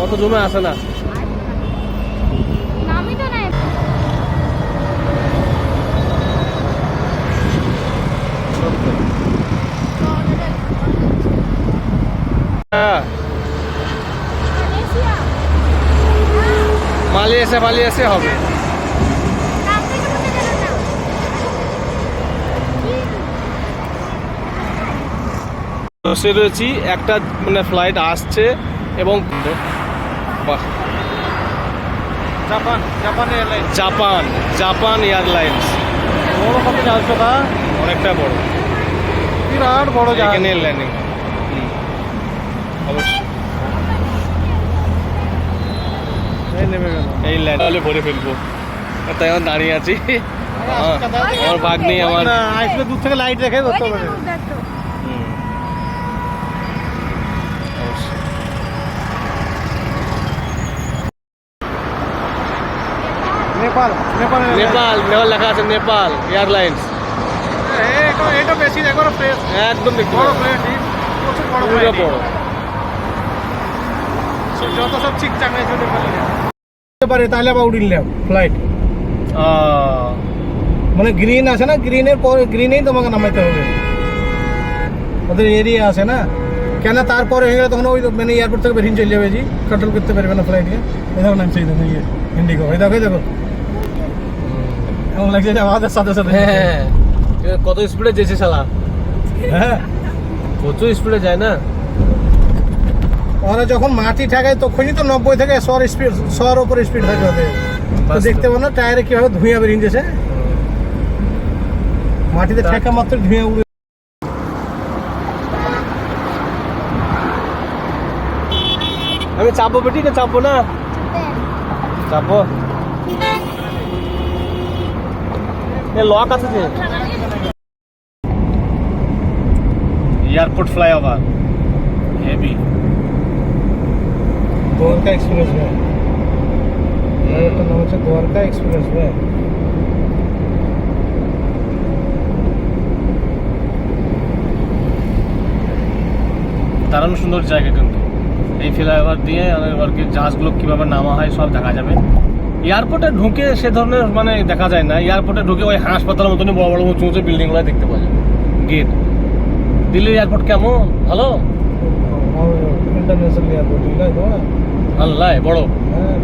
অত জমে আসে না। মালয়েশিয়া হবে। বসে রয়েছি, একটা মানে ফ্লাইট আসছে এবং বাহ, জাপান এয়ারলাইন্স বড় কত জাহাজটা, অনেকটা বড়, বিরাট বড় জাহাজ। এখানে ল্যান্ডিং অবশ্যই নেমে গেল। এই ল্যান্ড হলে ভরে ফেলবো, তাই আমার দাঁড়িয়ে আছি। আমার ভাগ নেই, আমার আসবে দূর থেকে লাইট দেখে ধরতে পারে। নেপাল নেপাল নেপাল লেখা আছে, নেপাল এয়ারলাইন্স। এটা বেশি দেখো ফ্রেশ, একদম বড় ফ্রেশ, প্রচুর বড় বড় বড়। যত সব ঠিকঠাক নেই চলে পারে, তাহলে আবার উড়িলাম ফ্লাইট। মানে গ্রিন আছে না, গ্রিনের পরে গ্রিনেই তোমাকে নামাইতে হবে, ওদের এরিয়া আছে না। কেন তারপরে হয়ে গেলে তখন ওই মানে এয়ারপোর্ট থেকে বেরিয়ে চলে যাবে, জি কন্ট্রোল করতে পারবে না ফ্লাইটকে। এই দেখো নামছে, এই দেখো ইয়ে ইন্ডিগো, এই দেখো দেখো এমন লাগছে যে আমাদের সাথে সাথে। হ্যাঁ, কত স্পিডে যেছে শালা, হ্যাঁ প্রচুর স্পিডে যায় না। ওরা যখন মাটি ঠেকায় তখনই তো 90 থেকে 100 স্পিড, 100 উপরে স্পিড থাকে ওদের। তো দেখতে পাবো না টায়ারে কিভাবে ধুঁয়া বেরিয়ে যাচ্ছে, মাটিতে ঠেকা মাত্র ধুঁয়া উড়ে। আমি চাপবো বেটি না চাপবো না? চাপবো। লক আছে যে airport flyover heavy. Dwarka express way, এটা নাম হচ্ছে দ্বারকা এক্সপ্রেস वे। দারুণ সুন্দর জায়গা, কিন্তু এই ফ্লাইওভার দিয়ে আমাদের জাহাজগুলো কীভাবে নামা হয় সব দেখা যাবে। এয়ারপোর্টে ঢুকে সে ধরনের মানে দেখা যায় না, এয়ারপোর্টে ঢুকে ওই হাসপাতালের মতনই বড় বড় উঁচু উঁচু বিল্ডিংগুলো দেখতে পাওয়া যায়। গেট দিল্লি এয়ারপোর্ট কেমন, ভালো ইন্টারন্যাশনাল এয়ারপোর্ট, আল্লাহ বড়। হ্যাঁ